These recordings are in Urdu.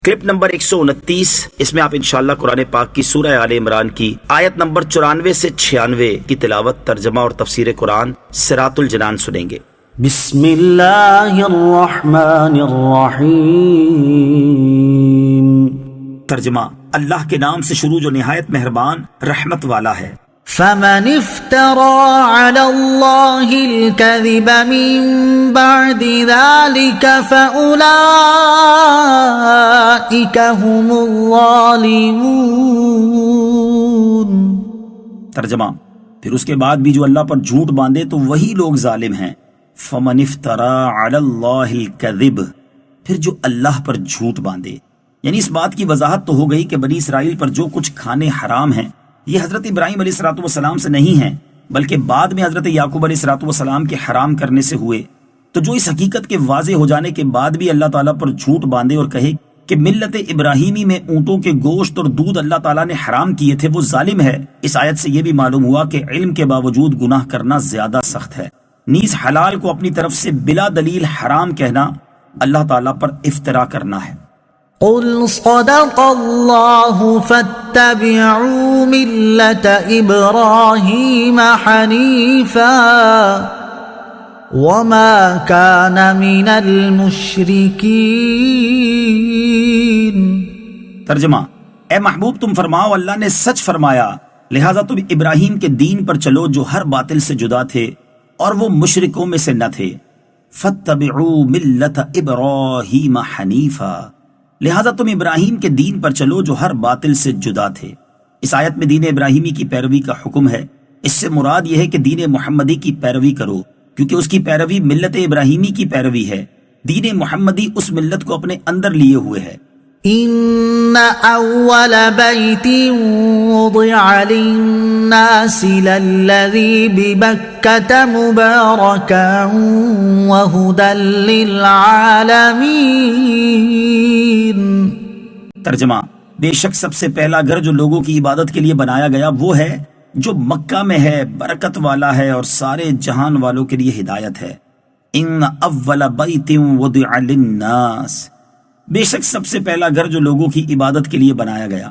کلپ نمبر 129، اس میں آپ انشاءاللہ قرآن پاک کی سورہ آل عمران کی آیت نمبر 94 سے 96 کی تلاوت، ترجمہ اور تفسیر قرآن صراط الجنان سنیں گے۔ بسم اللہ الرحمن الرحیم۔ ترجمہ، اللہ کے نام سے شروع جو نہایت مہربان رحمت والا ہے۔ فمن افترى على الله الكذب من بعد ذلك فأولئك هم الظالمون۔ ترجمہ، پھر اس کے بعد بھی جو اللہ پر جھوٹ باندھے تو وہی لوگ ظالم ہیں۔ فمن افترى على الله الكذب، پھر جو اللہ پر جھوٹ باندھے، یعنی اس بات کی وضاحت تو ہو گئی کہ بنی اسرائیل پر جو کچھ کھانے حرام ہیں یہ حضرت ابراہیم علیہ السلام سے نہیں ہیں، بلکہ بعد میں حضرت یعقوب علیہ السلام کے حرام کرنے سے ہوئے۔ تو جو اس حقیقت کے واضح ہو جانے کے بعد بھی اللہ تعالیٰ پر جھوٹ باندھے اور کہے کہ ملت ابراہیمی میں اونٹوں کے گوشت اور دودھ اللہ تعالیٰ نے حرام کیے تھے، وہ ظالم ہے۔ اس آیت سے یہ بھی معلوم ہوا کہ علم کے باوجود گناہ کرنا زیادہ سخت ہے، نیز حلال کو اپنی طرف سے بلا دلیل حرام کہنا اللہ تعالیٰ پر افترا کرنا ہے۔ قل صدق اللہ فاتبعوا ملت ابراہیم حنیفا وما کان من المشرکین۔ ترجمہ، اے محبوب تم فرماؤ اللہ نے سچ فرمایا، لہذا تم ابراہیم کے دین پر چلو جو ہر باطل سے جدا تھے اور وہ مشرکوں میں سے نہ تھے۔ فاتبعوا ملت ابراہیم حنیفا، لہذا تم ابراہیم کے دین پر چلو جو ہر باطل سے جدا تھے۔ اس آیت میں دین ابراہیمی کی پیروی کا حکم ہے۔ اس سے مراد یہ ہے کہ دین محمدی کی پیروی کرو، کیونکہ اس کی پیروی ملت ابراہیمی کی پیروی ہے۔ دین محمدی اس ملت کو اپنے اندر لیے ہوئے ہے۔ ان اول بیت وضع للناس للذی ببکۃ مبارکا وہدی للعالمین۔ ترجمہ، بے شک سب سے پہلا گھر جو لوگوں کی عبادت کے لیے بنایا گیا وہ ہے جو مکہ میں ہے، برکت والا ہے اور سارے جہان والوں کے لیے ہدایت ہے۔ ان اول بیت وضع للناس، بے شک سب سے پہلا گھر جو لوگوں کی عبادت کے لیے بنایا گیا۔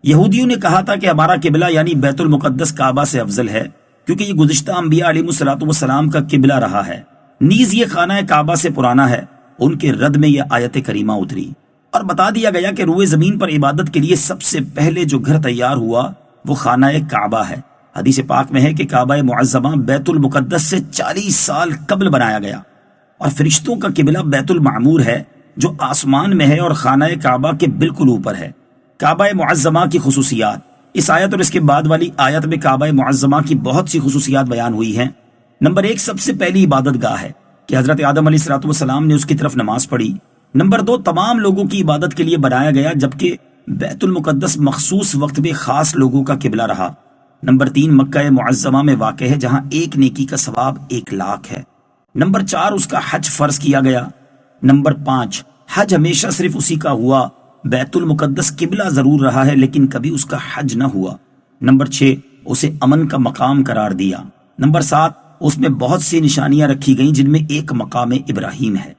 یہودیوں نے کہا تھا کہ ہمارا قبلہ یعنی بیت المقدس کعبہ سے افضل ہے، کیونکہ یہ گزشتہ انبیاء علیہ السلام کا قبلہ رہا ہے، نیز یہ خانہ کعبہ سے پرانا ہے۔ ان کے رد میں یہ آیت کریمہ اتری اور بتا دیا گیا کہ روئے زمین پر عبادت کے لیے سب سے پہلے جو گھر تیار ہوا وہ خانہ کعبہ ہے۔ حدیث پاک میں ہے کہ کعبہ معظمہ بیت المقدس سے 40 سال قبل بنایا گیا، اور فرشتوں کا قبلہ بیت المعمور ہے جو آسمان میں ہے اور خانہ کعبہ کے بالکل اوپر ہے۔ کعبہ معظمہ کی خصوصیات، اس آیت اور اس کے بعد والی آیت میں کعبہ معظمہ کی بہت سی خصوصیات بیان ہوئی ہیں۔ نمبر 1، سب سے پہلی عبادت گاہ ہے کہ حضرت آدم علیہ السلام نے اس کی طرف نماز پڑھی۔ نمبر 2، تمام لوگوں کی عبادت کے لیے بنایا گیا، جبکہ بیت المقدس مخصوص وقت میں خاص لوگوں کا قبلہ رہا۔ نمبر 3، مکہ معظمہ میں واقع ہے جہاں ایک نیکی کا ثواب 1 لاکھ ہے۔ نمبر 4، اس کا حج فرض کیا گیا۔ نمبر 5، حج ہمیشہ صرف اسی کا ہوا، بیت المقدس قبلہ ضرور رہا ہے لیکن کبھی اس کا حج نہ ہوا۔ نمبر 6، اسے امن کا مقام قرار دیا۔ نمبر 7، اس میں بہت سی نشانیاں رکھی گئیں جن میں ایک مقام ابراہیم ہے۔